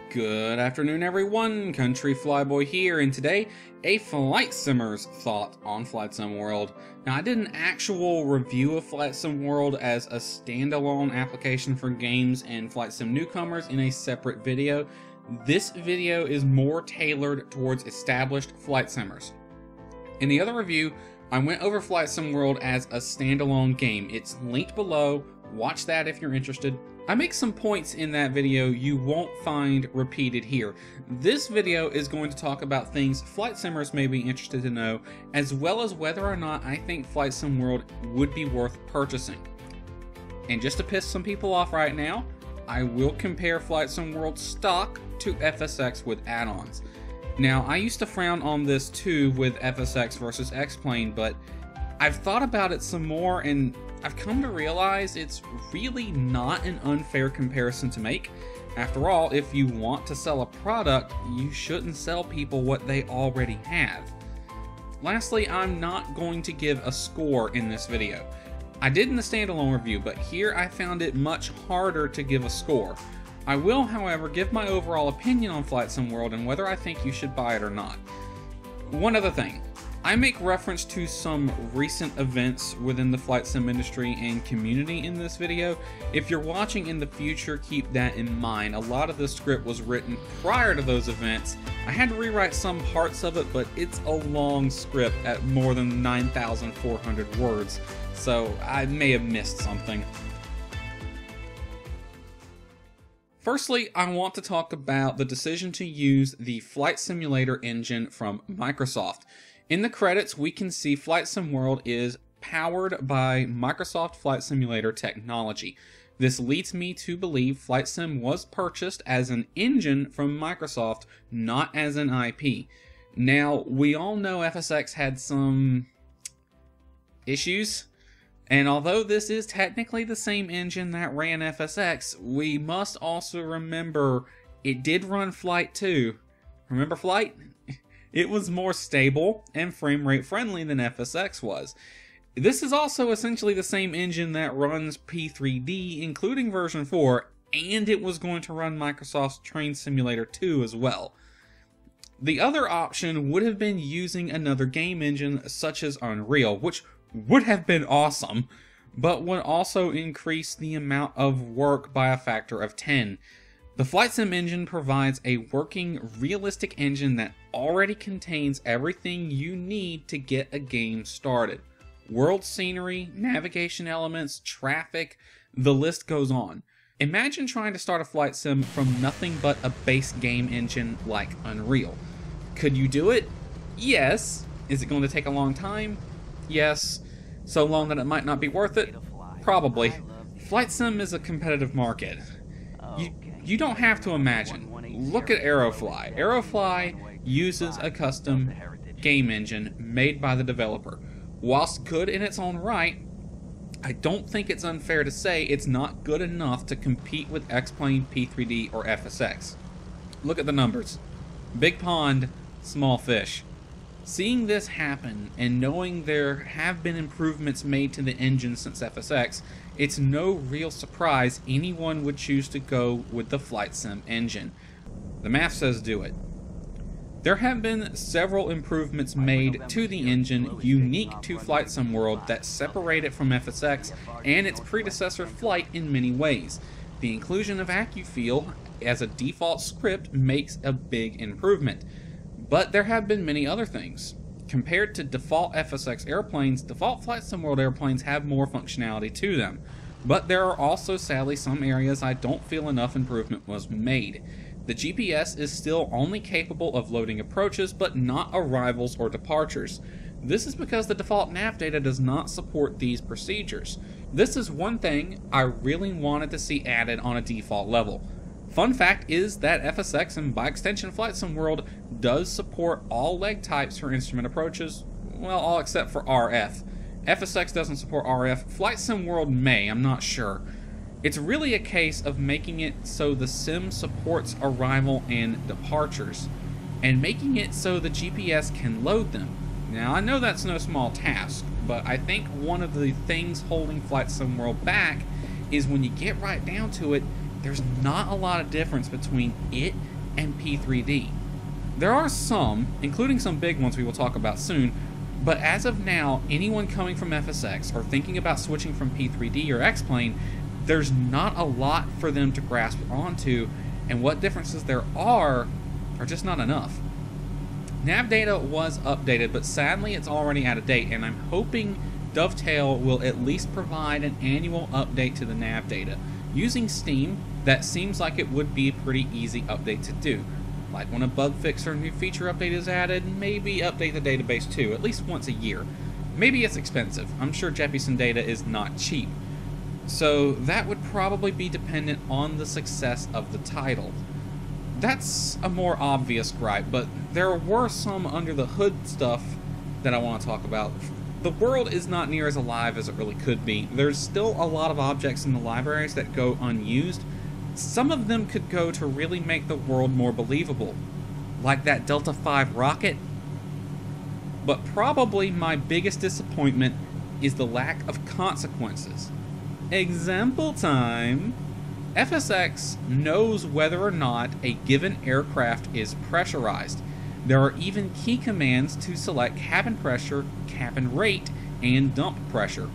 Good afternoon everyone, Country Flyboy here, and today, a Flight Simmer's thought on Flight Sim World. Now, I did an actual review of Flight Sim World as a standalone application for games and Flight Sim newcomers in a separate video. This video is more tailored towards established Flight Simmers. In the other review, I went over Flight Sim World as a standalone game. It's linked below, watch that if you're interested. I make some points in that video you won't find repeated here. This video is going to talk about things Flight Simmers may be interested to know, as well as whether or not I think Flight Sim World would be worth purchasing. And just to piss some people off right now, I will compare Flight Sim World stock to FSX with add-ons. Now, I used to frown on this too with FSX versus X-Plane, but I've thought about it some more and I've come to realize it's really not an unfair comparison to make. After all, if you want to sell a product, you shouldn't sell people what they already have. Lastly, I'm not going to give a score in this video. I did in the standalone review, but here I found it much harder to give a score. I will, however, give my overall opinion on Flight Sim World and whether I think you should buy it or not. One other thing. I make reference to some recent events within the Flight Sim industry and community in this video. If you're watching in the future, keep that in mind. A lot of this script was written prior to those events. I had to rewrite some parts of it, but it's a long script at more than 9,400 words, so I may have missed something. Firstly, I want to talk about the decision to use the Flight Simulator engine from Microsoft. In the credits, we can see Flight Sim World is powered by Microsoft Flight Simulator technology. This leads me to believe Flight Sim was purchased as an engine from Microsoft, not as an IP. Now, we all know FSX had some issues, and although this is technically the same engine that ran FSX, we must also remember it did run Flight too. Remember Flight? It was more stable and frame rate friendly than FSX was. This is also essentially the same engine that runs P3D, including version 4, and it was going to run Microsoft's Train Simulator 2 as well. The other option would have been using another game engine such as Unreal, which would have been awesome, but would also increase the amount of work by a factor of 10. The Flight Sim engine provides a working, realistic engine that already contains everything you need to get a game started. World scenery, navigation elements, traffic, the list goes on. Imagine trying to start a Flight Sim from nothing but a base game engine like Unreal. Could you do it? Yes. Is it going to take a long time? Yes. So long that it might not be worth it? Probably. Flight Sim is a competitive market. You don't have to imagine. Look at Aerofly. Aerofly uses a custom game engine made by the developer. Whilst good in its own right, I don't think it's unfair to say it's not good enough to compete with X-Plane, P3D, or FSX. Look at the numbers. Big pond, small fish. Seeing this happen and knowing there have been improvements made to the engine since FSX, it's no real surprise anyone would choose to go with the Flight Sim engine. The math says do it. There have been several improvements made to the engine unique to Flight Sim World that separate it from FSX and its predecessor Flight in many ways. The inclusion of AccuFeel as a default script makes a big improvement. But there have been many other things. Compared to default FSX airplanes, default Flight Sim World airplanes have more functionality to them. But there are also sadly some areas I don't feel enough improvement was made. The GPS is still only capable of loading approaches, but not arrivals or departures. This is because the default nav data does not support these procedures. This is one thing I really wanted to see added on a default level. Fun fact is that FSX, and by extension Flight Sim World, does support all leg types for instrument approaches, well, all except for RF. FSX doesn't support RF, Flight Sim World may, I'm not sure. It's really a case of making it so the sim supports arrival and departures, and making it so the GPS can load them. Now, I know that's no small task, but I think one of the things holding Flight Sim World back is when you get right down to it, there's not a lot of difference between it and P3D. There are some, including some big ones we will talk about soon, but as of now, anyone coming from FSX or thinking about switching from P3D or X-Plane, there's not a lot for them to grasp onto, and what differences there are just not enough. Nav data was updated, but sadly it's already out of date, and I'm hoping Dovetail will at least provide an annual update to the nav data. Using Steam, that seems like it would be a pretty easy update to do. Like when a bug fix or new feature update is added, maybe update the database too, at least once a year. Maybe it's expensive. I'm sure Jeppesen data is not cheap. So that would probably be dependent on the success of the title. That's a more obvious gripe, but there were some under the hood stuff that I want to talk about. The world is not near as alive as it really could be. There's still a lot of objects in the libraries that go unused. Some of them could go to really make the world more believable, like that Delta V rocket. But probably my biggest disappointment is the lack of consequences. Example time! FSX knows whether or not a given aircraft is pressurized. There are even key commands to select cabin pressure, cabin rate, and dump pressure.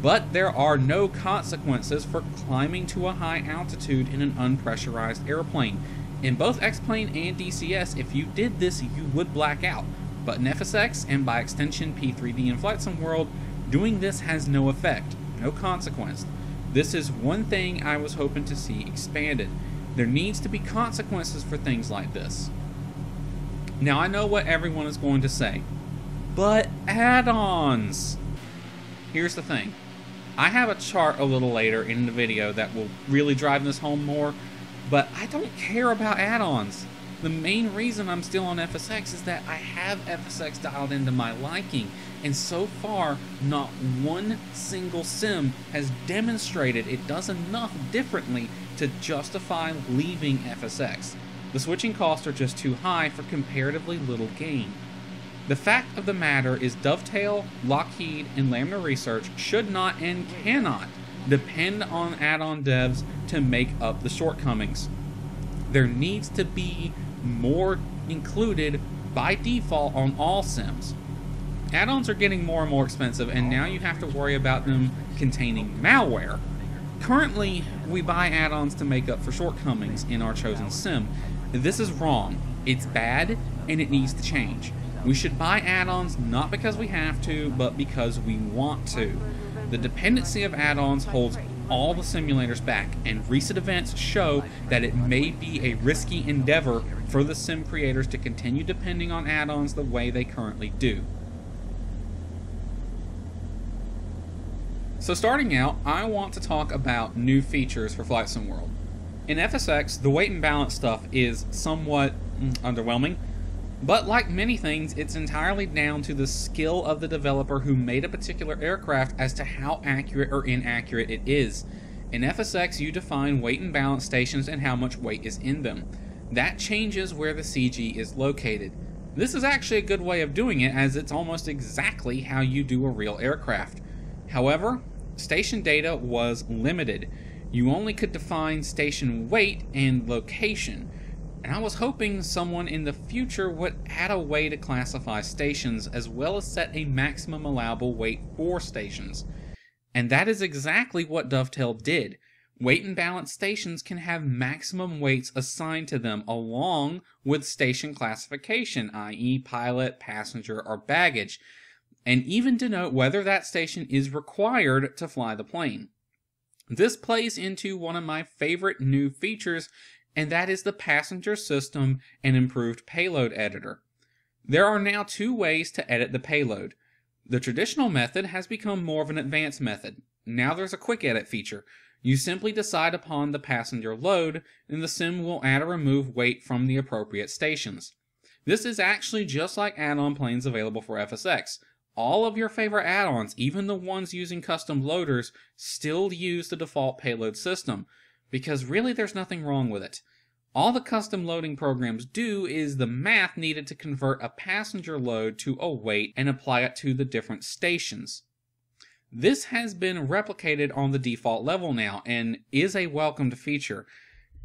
But there are no consequences for climbing to a high altitude in an unpressurized airplane. In both X-Plane and DCS, if you did this, you would black out. But in FSX, and by extension P3D and Flight Sim World, doing this has no effect, no consequence. This is one thing I was hoping to see expanded. There needs to be consequences for things like this. Now I know what everyone is going to say, but add-ons! Here's the thing. I have a chart a little later in the video that will really drive this home more, but I don't care about add-ons. The main reason I'm still on FSX is that I have FSX dialed into my liking, and so far, not one single sim has demonstrated it does enough differently to justify leaving FSX. The switching costs are just too high for comparatively little gain. The fact of the matter is Dovetail, Lockheed, and Lambda Research should not and cannot depend on add-on devs to make up the shortcomings. There needs to be more included by default on all sims. Add-ons are getting more and more expensive, and now you have to worry about them containing malware. Currently, we buy add-ons to make up for shortcomings in our chosen sim. This is wrong. It's bad, and it needs to change. We should buy add-ons not because we have to, but because we want to. The dependency of add-ons holds all the simulators back, and recent events show that it may be a risky endeavor for the sim creators to continue depending on add-ons the way they currently do. So starting out, I want to talk about new features for Flight Sim World. In FSX, the weight and balance stuff is somewhat underwhelming, but like many things, it's entirely down to the skill of the developer who made a particular aircraft as to how accurate or inaccurate it is. In FSX, you define weight and balance stations and how much weight is in them. That changes where the CG is located. This is actually a good way of doing it, as it's almost exactly how you do a real aircraft. However, station data was limited. You only could define station weight and location. And I was hoping someone in the future would add a way to classify stations as well as set a maximum allowable weight for stations. And that is exactly what Dovetail did. Weight and balance stations can have maximum weights assigned to them along with station classification, i.e. pilot, passenger, or baggage, and even denote whether that station is required to fly the plane. This plays into one of my favorite new features, and that is the passenger system and improved payload editor. There are now two ways to edit the payload. The traditional method has become more of an advanced method. Now there's a quick edit feature. You simply decide upon the passenger load, and the sim will add or remove weight from the appropriate stations. This is actually just like add-on planes available for FSX. All of your favorite add-ons, even the ones using custom loaders, still use the default payload system, because really there's nothing wrong with it. All the custom loading programs do is the math needed to convert a passenger load to a weight and apply it to the different stations. This has been replicated on the default level now and is a welcomed feature.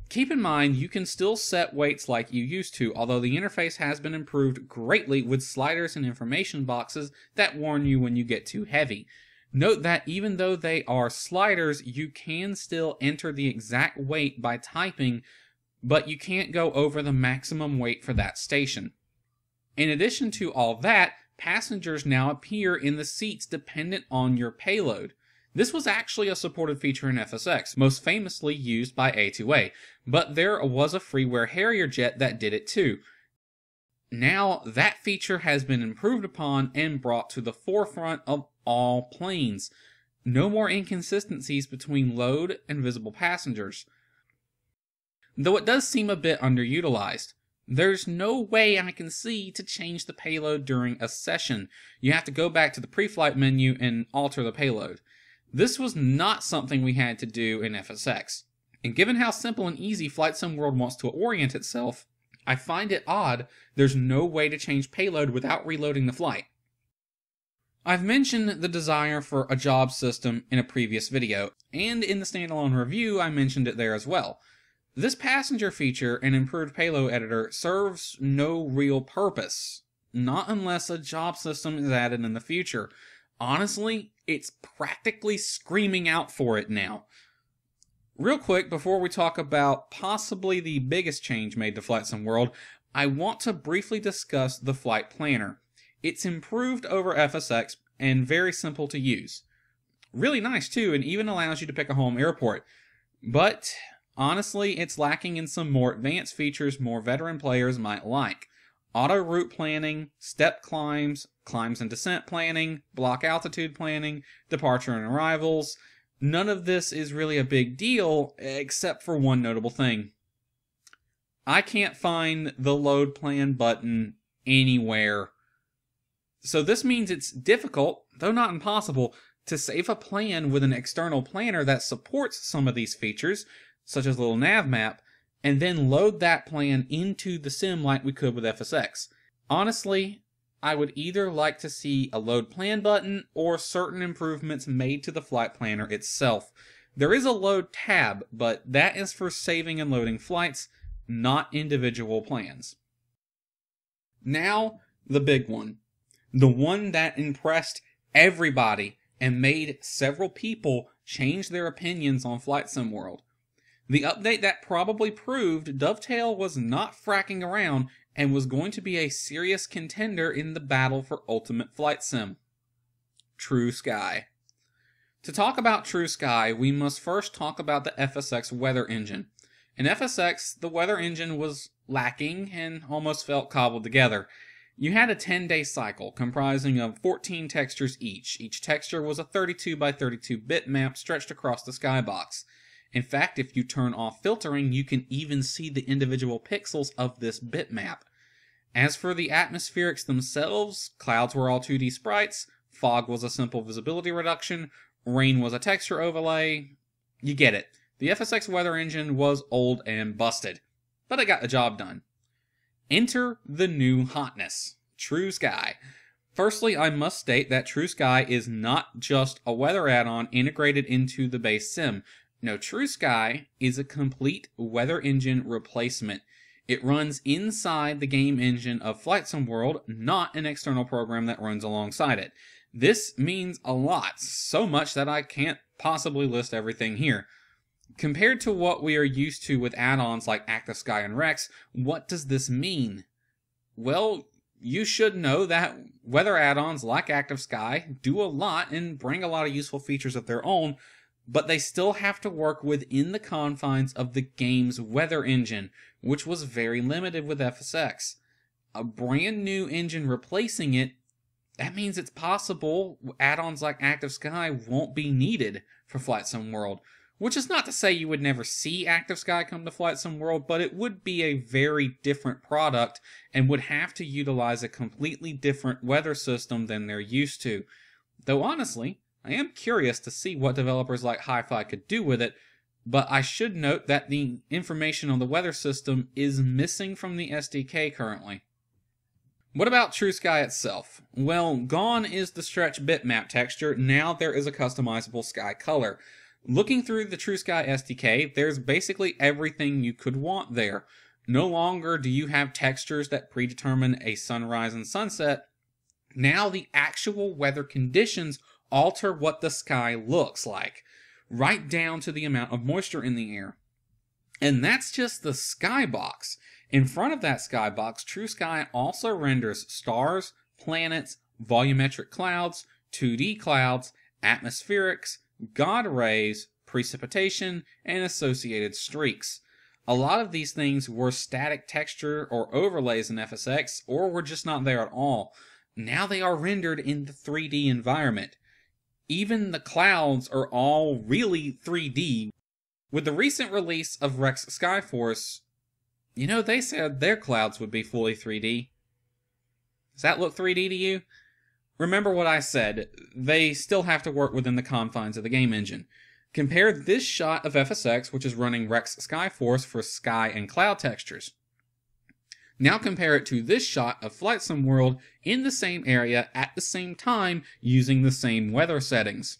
Keep in mind, you can still set weights like you used to, although the interface has been improved greatly with sliders and information boxes that warn you when you get too heavy. Note that even though they are sliders, you can still enter the exact weight by typing, but you can't go over the maximum weight for that station. In addition to all that, passengers now appear in the seats dependent on your payload. This was actually a supported feature in FSX, most famously used by A2A, but there was a Freeware Harrier jet that did it too. Now that feature has been improved upon and brought to the forefront of all planes. No more inconsistencies between load and visible passengers. Though it does seem a bit underutilized. There's no way I can see to change the payload during a session. You have to go back to the pre-flight menu and alter the payload. This was not something we had to do in FSX. And given how simple and easy Flight Sim World wants to orient itself, I find it odd there's no way to change payload without reloading the flight. I've mentioned the desire for a job system in a previous video, and in the standalone review I mentioned it there as well. This passenger feature and improved payload editor serves no real purpose, not unless a job system is added in the future. Honestly, it's practically screaming out for it now. Real quick, before we talk about possibly the biggest change made to Flight Sim World, I want to briefly discuss the Flight Planner. It's improved over FSX and very simple to use. Really nice too, and even allows you to pick a home airport. But honestly, it's lacking in some more advanced features more veteran players might like. Auto route planning, step climbs, climbs and descent planning, block altitude planning, departure and arrivals. None of this is really a big deal, except for one notable thing. I can't find the load plan button anywhere. So this means it's difficult, though not impossible, to save a plan with an external planner that supports some of these features, such as a little nav map, and then load that plan into the sim like we could with FSX. Honestly, I would either like to see a load plan button or certain improvements made to the flight planner itself. There is a load tab, but that is for saving and loading flights, not individual plans. Now, the big one. The one that impressed everybody and made several people change their opinions on Flight Sim World. The update that probably proved Dovetail was not fracking around and was going to be a serious contender in the battle for Ultimate Flight Sim. True Sky. To talk about True Sky, we must first talk about the FSX weather engine. In FSX, the weather engine was lacking and almost felt cobbled together. You had a 10-day cycle comprising of 14 textures each. Each texture was a 32 by 32 bitmap stretched across the skybox. In fact, if you turn off filtering, you can even see the individual pixels of this bitmap. As for the atmospherics themselves, clouds were all 2D sprites, fog was a simple visibility reduction, rain was a texture overlay. You get it. The FSX weather engine was old and busted, but it got the job done. Enter the new hotness, True Sky. Firstly, I must state that True Sky is not just a weather add-on integrated into the base sim. No, True Sky is a complete weather engine replacement. It runs inside the game engine of Flight Sim World, not an external program that runs alongside it. This means a lot, so much that I can't possibly list everything here. Compared to what we are used to with add-ons like Active Sky and Rex, what does this mean? Well, you should know that weather add-ons like Active Sky do a lot and bring a lot of useful features of their own, but they still have to work within the confines of the game's weather engine, which was very limited with FSX. A brand new engine replacing it, that means it's possible add-ons like Active Sky won't be needed for Flight Sim World. Which is not to say you would never see Active Sky come to Flight Sim World, but it would be a very different product and would have to utilize a completely different weather system than they're used to. Though honestly, I am curious to see what developers like Hi-Fi could do with it, but I should note that the information on the weather system is missing from the SDK currently. What about True Sky itself? Well, gone is the stretch bitmap texture, now there is a customizable sky color. Looking through the TrueSky SDK, there's basically everything you could want there. No longer do you have textures that predetermine a sunrise and sunset. Now the actual weather conditions alter what the sky looks like, right down to the amount of moisture in the air. And that's just the skybox. In front of that skybox, TrueSky also renders stars, planets, volumetric clouds, 2D clouds, atmospherics, God rays, precipitation, and associated streaks. A lot of these things were static texture or overlays in FSX, or were just not there at all. Now they are rendered in the 3D environment. Even the clouds are all really 3D. With the recent release of Rex Skyforce, they said their clouds would be fully 3D. Does that look 3D to you? Remember what I said, they still have to work within the confines of the game engine. Compare this shot of FSX, which is running Rex Skyforce for sky and cloud textures. Now compare it to this shot of Flight Sim World in the same area at the same time using the same weather settings.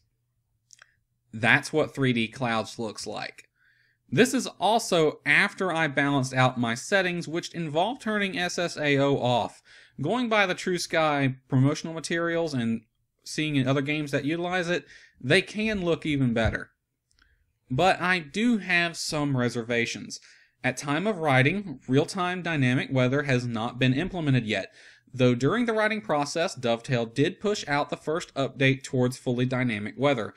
That's what 3D clouds looks like. This is also after I balanced out my settings, which involve turning SSAO off. Going by the TrueSky promotional materials and seeing in other games that utilize it, they can look even better. But I do have some reservations. At time of writing, real-time dynamic weather has not been implemented yet, though during the writing process, Dovetail did push out the first update towards fully dynamic weather.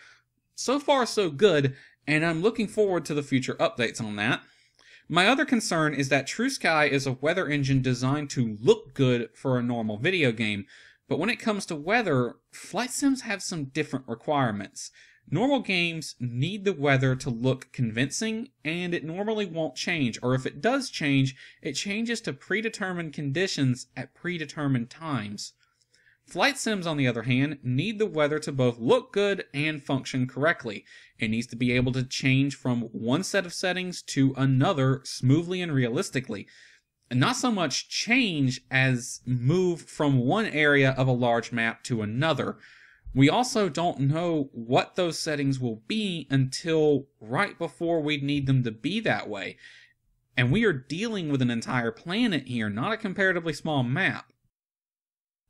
So far so good, and I'm looking forward to the future updates on that. My other concern is that TrueSky is a weather engine designed to look good for a normal video game, but when it comes to weather, flight sims have some different requirements. Normal games need the weather to look convincing, and it normally won't change, or if it does change, it changes to predetermined conditions at predetermined times. Flight sims, on the other hand, need the weather to both look good and function correctly. It needs to be able to change from one set of settings to another smoothly and realistically. And not so much change as move from one area of a large map to another. We also don't know what those settings will be until right before we need them to be that way. And we are dealing with an entire planet here, not a comparatively small map.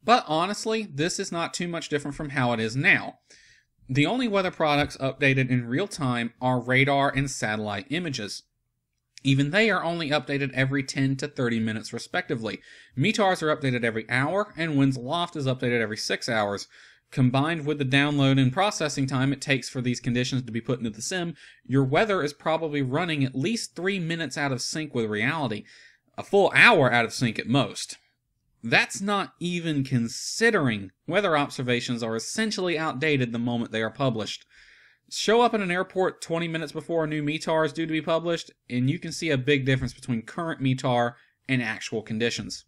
But honestly, this is not too much different from how it is now. The only weather products updated in real time are radar and satellite images. Even they are only updated every 10 to 30 minutes respectively. METARs are updated every hour, and Winds Aloft is updated every 6 hours. Combined with the download and processing time it takes for these conditions to be put into the sim, your weather is probably running at least 3 minutes out of sync with reality. A full hour out of sync at most. That's not even considering weather observations are essentially outdated the moment they are published. Show up at an airport 20 minutes before a new METAR is due to be published, and you can see a big difference between current METAR and actual conditions.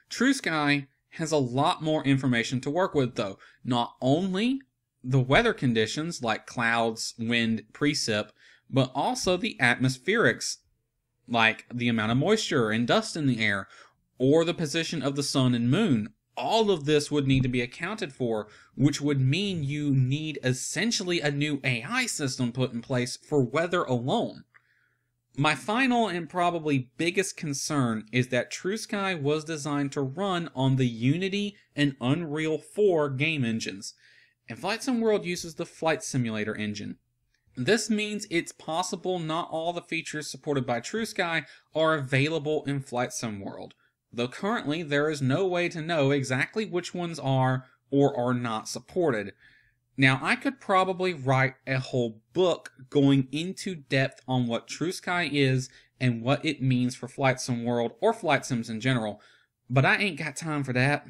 TrueSky has a lot more information to work with though. Not only the weather conditions like clouds, wind, precip, but also the atmospherics, like the amount of moisture and dust in the air, or the position of the sun and moon. All of this would need to be accounted for, which would mean you need essentially a new AI system put in place for weather alone. My final and probably biggest concern is that TrueSky was designed to run on the Unity and Unreal 4 game engines, and Flight Sim World uses the Flight Simulator engine. This means it's possible not all the features supported by TrueSky are available in Flight Sim World, though currently there is no way to know exactly which ones are or are not supported. Now, I could probably write a whole book going into depth on what TrueSky is and what it means for Flight Sim World or Flight Sims in general, but I ain't got time for that.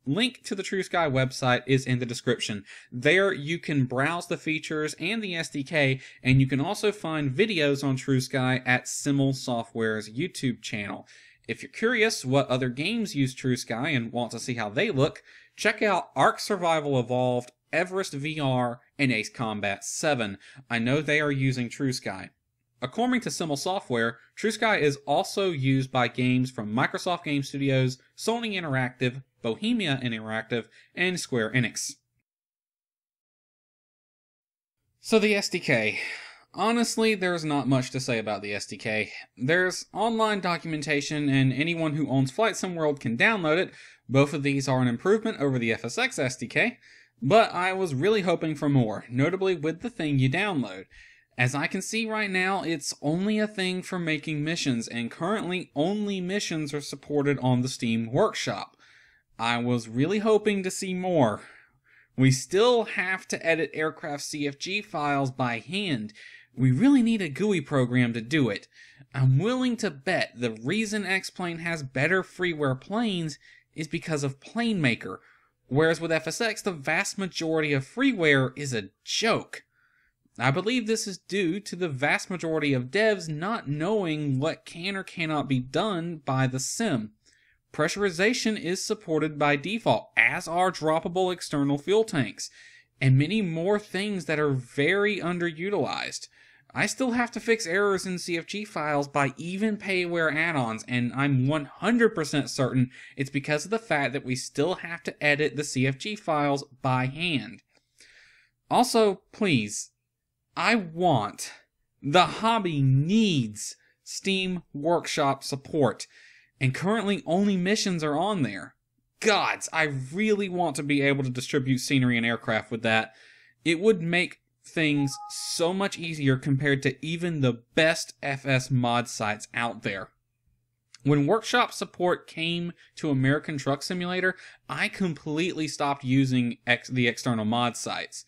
Link to the TrueSky website is in the description. There you can browse the features and the SDK, and you can also find videos on TrueSky at Simul Software's YouTube channel. If you're curious what other games use TrueSky and want to see how they look, check out Ark Survival Evolved, Everest VR, and Ace Combat 7. I know they are using TrueSky. According to Simul Software, TrueSky is also used by games from Microsoft Game Studios, Sony Interactive, Bohemia Interactive, and Square Enix. So the SDK. Honestly, there's not much to say about the SDK. There's online documentation and anyone who owns Flight Sim World can download it. Both of these are an improvement over the FSX SDK, but I was really hoping for more, notably with the thing you download. As I can see right now, it's only a thing for making missions, and currently only missions are supported on the Steam Workshop. I was really hoping to see more. We still have to edit aircraft CFG files by hand. We really need a GUI program to do it. I'm willing to bet the reason X-Plane has better freeware planes is because of PlaneMaker, whereas with FSX the vast majority of freeware is a joke. I believe this is due to the vast majority of devs not knowing what can or cannot be done by the sim. Pressurization is supported by default, as are droppable external fuel tanks, and many more things that are very underutilized. I still have to fix errors in CFG files by even payware add-ons, and I'm 100% certain it's because of the fact that we still have to edit the CFG files by hand. Also, please, the hobby needs Steam Workshop support. And currently only missions are on there. Gods, I really want to be able to distribute scenery and aircraft with that. It would make things so much easier compared to even the best FS mod sites out there. When Workshop support came to American Truck Simulator, I completely stopped using the external mod sites.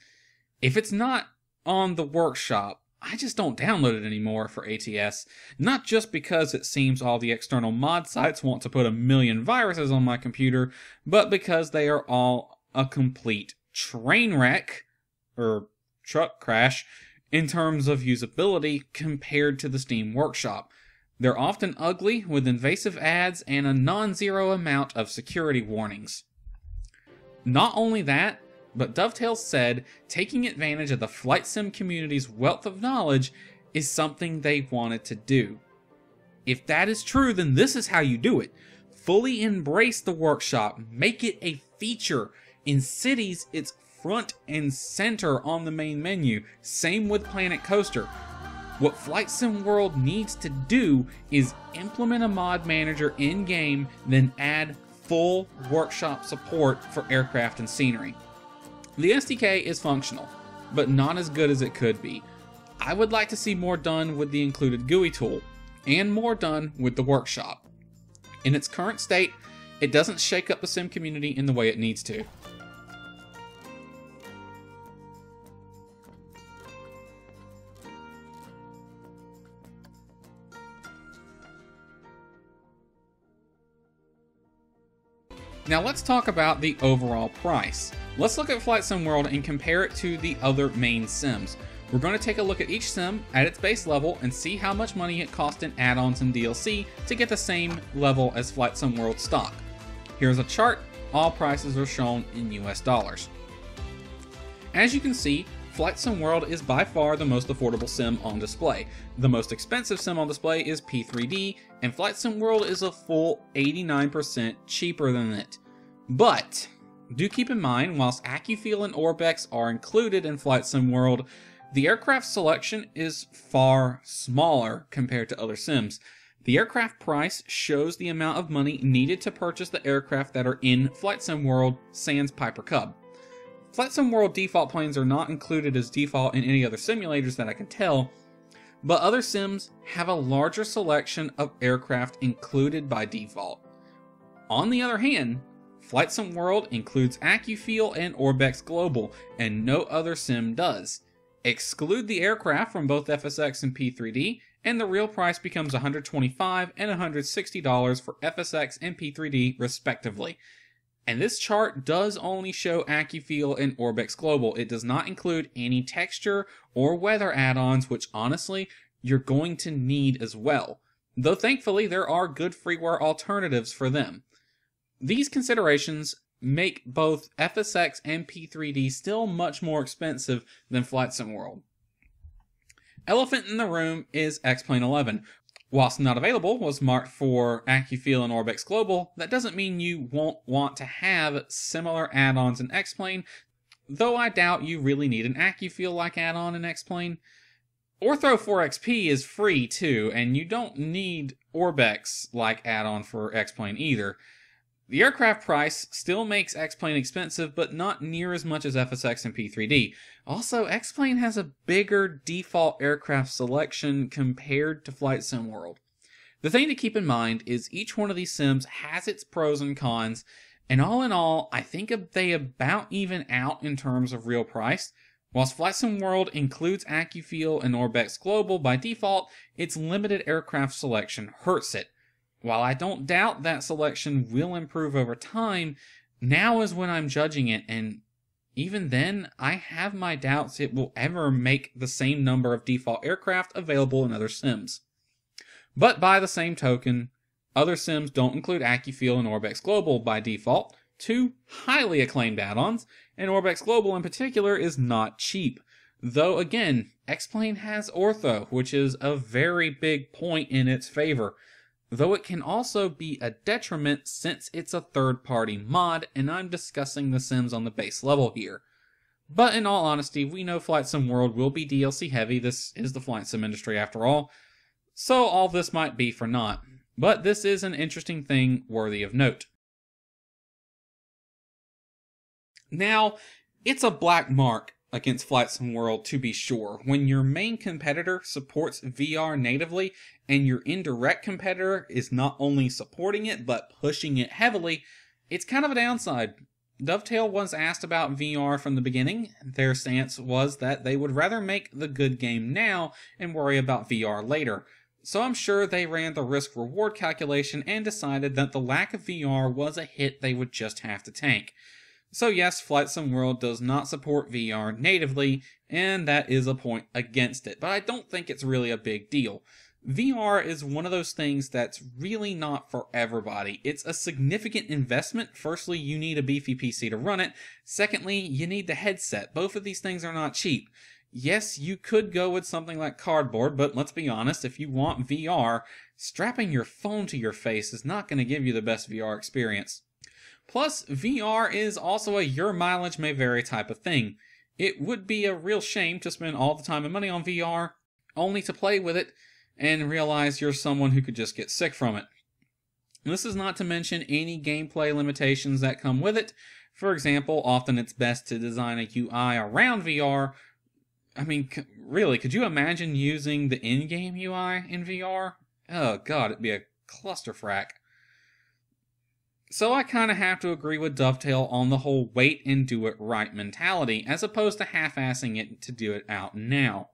If it's not on the Workshop, I just don't download it anymore for ATS, not just because it seems all the external mod sites want to put a million viruses on my computer, but because they are all a complete train wreck, or truck crash, in terms of usability compared to the Steam Workshop. They're often ugly, with invasive ads and a non-zero amount of security warnings. Not only that, but Dovetail said taking advantage of the flight sim community's wealth of knowledge is something they wanted to do. If that is true, then this is how you do it. Fully embrace the Workshop, make it a feature. In cities, it's front and center on the main menu. Same with Planet Coaster. What Flight Sim World needs to do is implement a mod manager in-game, then add full Workshop support for aircraft and scenery. The SDK is functional, but not as good as it could be. I would like to see more done with the included GUI tool, and more done with the Workshop. In its current state, it doesn't shake up the sim community in the way it needs to. Now let's talk about the overall price. Let's look at Flight Sim World and compare it to the other main sims. We're going to take a look at each sim at its base level and see how much money it cost in add-ons and DLC to get the same level as Flight Sim World stock. Here's a chart. All prices are shown in US dollars. As you can see, Flight Sim World is by far the most affordable sim on display. The most expensive sim on display is P3D, and Flight Sim World is a full 89% cheaper than it. But do keep in mind, whilst AccuFeel and Orbex are included in Flight Sim World, the aircraft selection is far smaller compared to other sims. The aircraft price shows the amount of money needed to purchase the aircraft that are in Flight Sim World sans Piper Cub. Flight Sim World default planes are not included as default in any other simulators that I can tell, but other sims have a larger selection of aircraft included by default. On the other hand, Flight Sim World includes AccuFeel and Orbex Global, and no other sim does. Exclude the aircraft from both FSX and P3D, and the real price becomes $125 and $160 for FSX and P3D respectively. And this chart does only show AccuFeel and Orbex Global. It does not include any texture or weather add-ons, which honestly, you're going to need as well. Though thankfully, there are good freeware alternatives for them. These considerations make both FSX and P3D still much more expensive than Flight Sim World. Elephant in the room is X-Plane 11. Whilst not available was marked for AccuFeel and Orbex Global, that doesn't mean you won't want to have similar add-ons in X-Plane. though I doubt you really need an AccuFeel-like add-on in X-Plane. Ortho 4XP is free too, and you don't need Orbex-like add-on for X-Plane either. The aircraft price still makes X-Plane expensive, but not near as much as FSX and P3D. Also, X-Plane has a bigger default aircraft selection compared to Flight Sim World. The thing to keep in mind is each one of these sims has its pros and cons, and all in all, I think they about even out in terms of real price. Whilst Flight Sim World includes AccuFeel and Orbex Global by default, its limited aircraft selection hurts it. While I don't doubt that selection will improve over time, now is when I'm judging it, and even then, I have my doubts it will ever make the same number of default aircraft available in other sims. But by the same token, other sims don't include AccuFeel and Orbex Global by default, two highly acclaimed add-ons, and Orbex Global in particular is not cheap. Though again, X-Plane has Ortho, which is a very big point in its favor. Though it can also be a detriment since it's a third-party mod, and I'm discussing the sims on the base level here. But in all honesty, we know Flight Sim World will be DLC heavy. This is the flight sim industry after all. So all this might be for naught. But this is an interesting thing worthy of note. Now, it's a black mark against Flight Sim World to be sure. When your main competitor supports VR natively, and your indirect competitor is not only supporting it, but pushing it heavily, it's kind of a downside. Dovetail was asked about VR from the beginning. Their stance was that they would rather make the good game now and worry about VR later. So I'm sure they ran the risk-reward calculation and decided that the lack of VR was a hit they would just have to tank. So yes, Flight Sim World does not support VR natively, and that is a point against it, but I don't think it's really a big deal. VR is one of those things that's really not for everybody. It's a significant investment. Firstly, you need a beefy PC to run it. Secondly, you need the headset. Both of these things are not cheap. Yes, you could go with something like cardboard, but let's be honest, if you want VR, strapping your phone to your face is not going to give you the best VR experience. Plus, VR is also a your mileage may vary type of thing. It would be a real shame to spend all the time and money on VR, only to play with it, and realize you're someone who could just get sick from it. This is not to mention any gameplay limitations that come with it. For example, often it's best to design a UI around VR. I mean, really, could you imagine using the in-game UI in VR? Oh god, it'd be a clusterfuck. So I kind of have to agree with Dovetail on the whole wait and do it right mentality, as opposed to half-assing it to do it out now.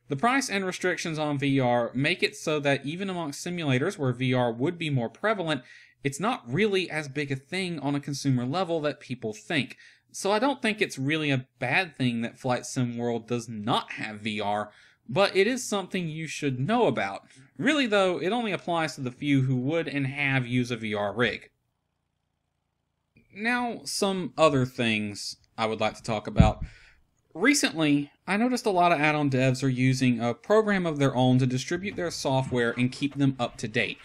The price and restrictions on VR make it so that even amongst simulators where VR would be more prevalent, it's not really as big a thing on a consumer level that people think. So I don't think it's really a bad thing that Flight Sim World does not have VR, but it is something you should know about. Really though, it only applies to the few who would and have used a VR rig. Now, some other things I would like to talk about. Recently, I noticed a lot of add-on devs are using a program of their own to distribute their software and keep them up to date.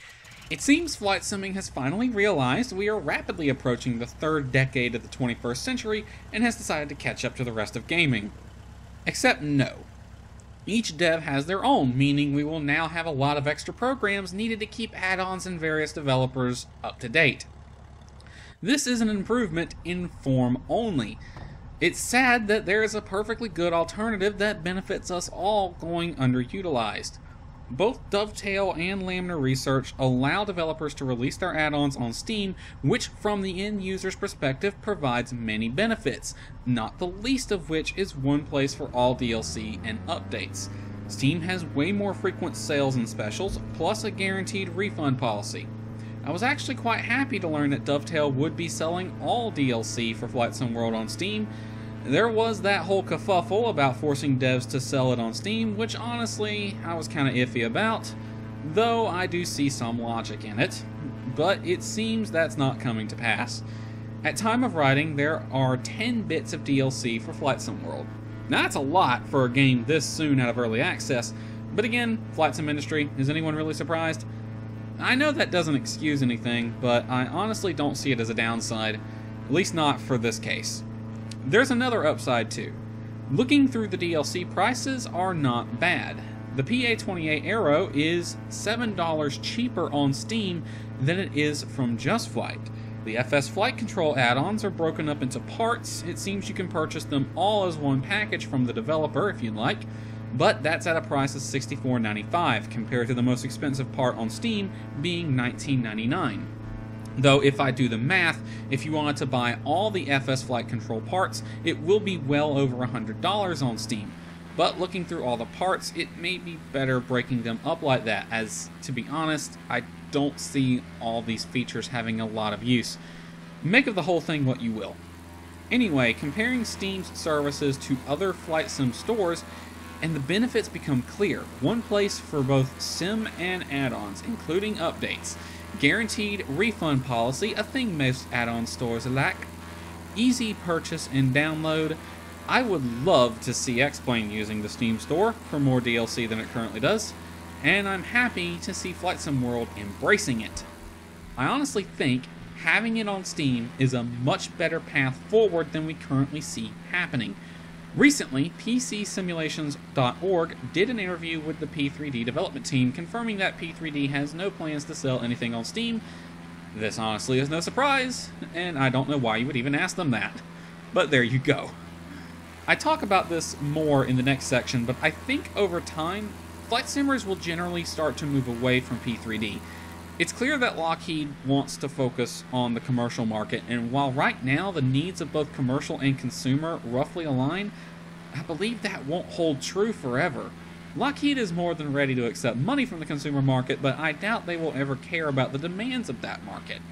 It seems flight simming has finally realized we are rapidly approaching the third decade of the 21st century and has decided to catch up to the rest of gaming. Except no. Each dev has their own, meaning we will now have a lot of extra programs needed to keep add-ons and various developers up to date. This is an improvement in form only. It's sad that there is a perfectly good alternative that benefits us all going underutilized. Both Dovetail and Laminar Research allow developers to release their add-ons on Steam, which from the end user's perspective provides many benefits, not the least of which is one place for all DLC and updates. Steam has way more frequent sales and specials, plus a guaranteed refund policy. I was actually quite happy to learn that Dovetail would be selling all DLC for Flight Sim World on Steam. There was that whole kerfuffle about forcing devs to sell it on Steam, which honestly I was kind of iffy about, though I do see some logic in it, but it seems that's not coming to pass. At time of writing, there are 10 bits of DLC for Flight Sim World. Now that's a lot for a game this soon out of early access, but again, Flight Sim industry, is anyone really surprised? I know that doesn't excuse anything, but I honestly don't see it as a downside, at least not for this case. There's another upside too. Looking through the DLC, prices are not bad. The PA-28 Aero is $7 cheaper on Steam than it is from Just Flight. The FS Flight Control add-ons are broken up into parts. It seems you can purchase them all as one package from the developer if you'd like, but that's at a price of $64.95 compared to the most expensive part on Steam being $19.99. Though if I do the math, if you wanted to buy all the FS Flight Control parts, it will be well over $100 on Steam. But looking through all the parts, it may be better breaking them up like that, as, to be honest, I don't see all these features having a lot of use. Make of the whole thing what you will. Anyway, comparing Steam's services to other flight sim stores, and the benefits become clear. One place for both sim and add-ons, including updates. Guaranteed refund policy, a thing most add-on stores lack. Easy purchase and download. I would love to see X-Plane using the Steam store for more DLC than it currently does, and I'm happy to see Flight Sim World embracing it. I honestly think having it on Steam is a much better path forward than we currently see happening. Recently, PCSimulations.org did an interview with the P3D development team confirming that P3D has no plans to sell anything on Steam. This honestly is no surprise, and I don't know why you would even ask them that. But there you go. I talk about this more in the next section, but I think over time, flight simmers will generally start to move away from P3D. It's clear that Lockheed wants to focus on the commercial market, and while right now the needs of both commercial and consumer roughly align, I believe that won't hold true forever. Lockheed is more than ready to accept money from the consumer market, but I doubt they will ever care about the demands of that market.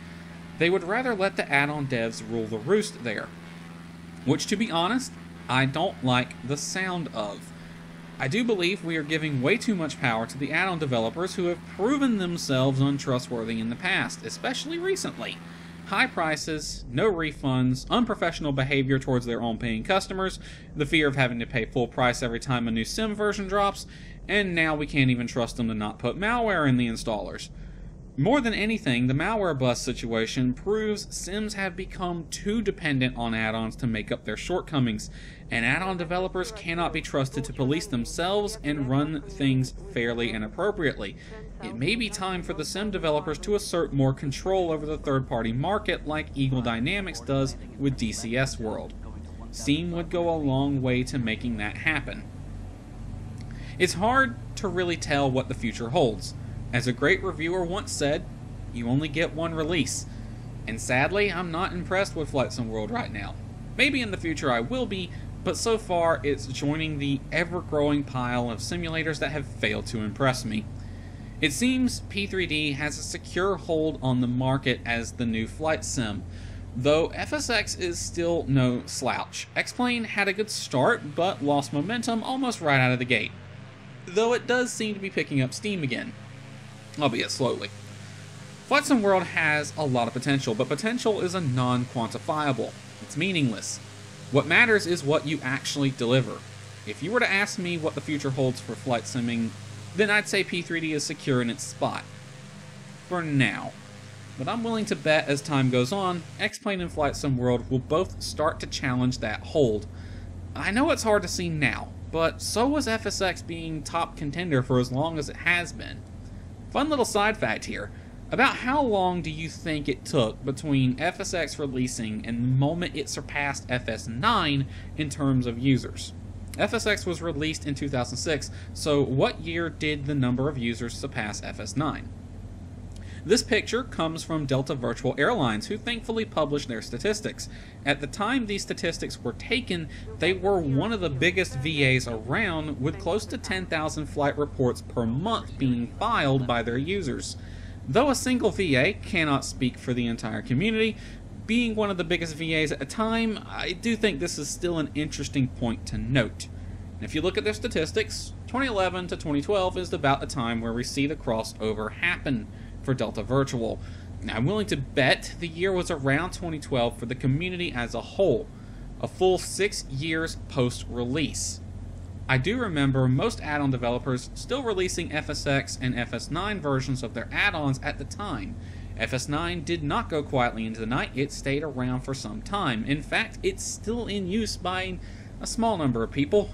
They would rather let the add-on devs rule the roost there. Which, to be honest, I don't like the sound of. I do believe we are giving way too much power to the add-on developers who have proven themselves untrustworthy in the past, especially recently. High prices, no refunds, unprofessional behavior towards their own paying customers, the fear of having to pay full price every time a new sim version drops, and now we can't even trust them to not put malware in the installers. More than anything, the malware bust situation proves Sims have become too dependent on add-ons to make up their shortcomings, and add-on developers cannot be trusted to police themselves and run things fairly and appropriately. It may be time for the Sim developers to assert more control over the third-party market like Eagle Dynamics does with DCS World. Steam would go a long way to making that happen. It's hard to really tell what the future holds. As a great reviewer once said, you only get one release. And sadly, I'm not impressed with Flight Sim World right now. Maybe in the future I will be, but so far it's joining the ever-growing pile of simulators that have failed to impress me. It seems P3D has a secure hold on the market as the new flight sim, though FSX is still no slouch. X-Plane had a good start, but lost momentum almost right out of the gate, though it does seem to be picking up steam again, albeit slowly. Flight Sim World has a lot of potential, but potential is a non-quantifiable. It's meaningless. What matters is what you actually deliver. If you were to ask me what the future holds for flight simming, then I'd say P3D is secure in its spot. For now. But I'm willing to bet as time goes on, X-Plane and Flight Sim World will both start to challenge that hold. I know it's hard to see now, but so was FSX being top contender for as long as it has been. Fun little side fact here. About how long do you think it took between FSX releasing and the moment it surpassed FS9 in terms of users? FSX was released in 2006, so what year did the number of users surpass FS9? This picture comes from Delta Virtual Airlines, who thankfully published their statistics. At the time these statistics were taken, they were one of the biggest VAs around, with close to 10,000 flight reports per month being filed by their users. Though a single VA cannot speak for the entire community, being one of the biggest VAs at the time, I do think this is still an interesting point to note. And if you look at their statistics, 2011 to 2012 is about the time where we see the crossover happen for Delta Virtual. Now, I'm willing to bet the year was around 2012 for the community as a whole, a full 6 years post-release. I do remember most add-on developers still releasing FSX and FS9 versions of their add-ons at the time, FS9 did not go quietly into the night, it stayed around for some time. In fact, it's still in use by a small number of people.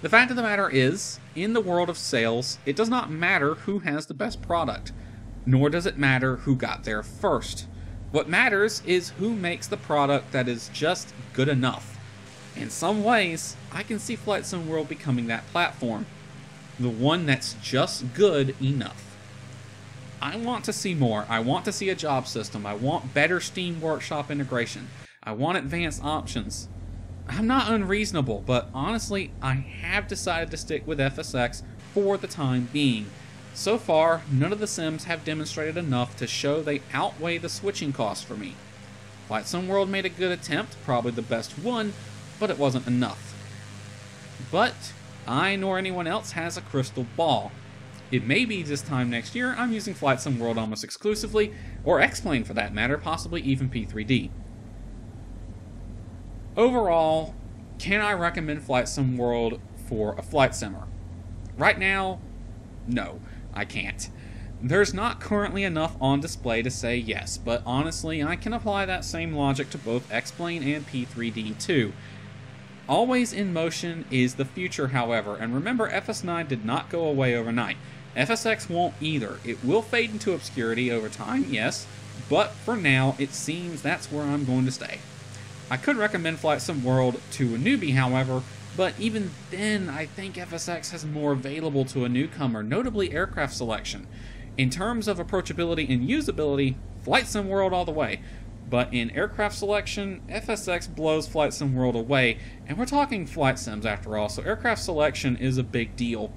The fact of the matter is, in the world of sales, it does not matter who has the best product, nor does it matter who got there first. What matters is who makes the product that is just good enough. In some ways, I can see Flight Sim World becoming that platform. The one that's just good enough. I want to see more. I want to see a job system. I want better Steam Workshop integration. I want advanced options. I'm not unreasonable, but honestly, I have decided to stick with FSX for the time being. So far, none of the Sims have demonstrated enough to show they outweigh the switching costs for me. Flight Sim World made a good attempt, probably the best one, but it wasn't enough. But I nor anyone else has a crystal ball. It may be this time next year I'm using Flight Sim World almost exclusively, or X-Plane for that matter, possibly even P3D. Overall, can I recommend Flight Sim World for a flight simmer? Right now, no, I can't. There's not currently enough on display to say yes, but honestly, I can apply that same logic to both X-Plane and P3D too. Always in motion is the future, however, and remember FS9 did not go away overnight. FSX won't either. It will fade into obscurity over time, yes, but for now, it seems that's where I'm going to stay. I could recommend Flight Sim World to a newbie, however, but even then, I think FSX has more available to a newcomer, notably aircraft selection. In terms of approachability and usability, Flight Sim World all the way. But in aircraft selection, FSX blows Flight Sim World away, and we're talking flight sims after all, so aircraft selection is a big deal.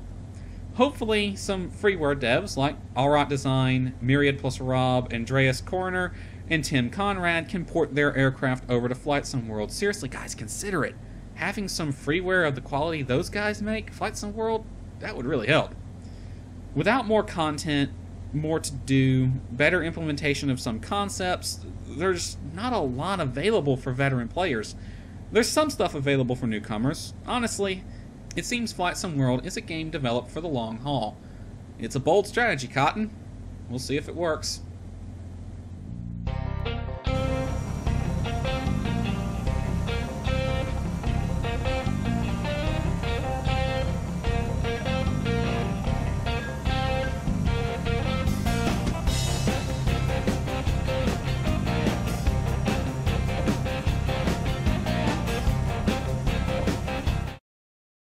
Hopefully, some freeware devs like Allright Design, Myriad plus Rob, Andreas Coroner, and Tim Conrad can port their aircraft over to Flight Sim World. Seriously, guys, consider it. Having some freeware of the quality those guys make, Flight Sim World, that would really help. Without more content, more to do, better implementation of some concepts, there's not a lot available for veteran players. There's some stuff available for newcomers. Honestly, it seems Flight Sim World is a game developed for the long haul. It's a bold strategy, Cotton. We'll see if it works.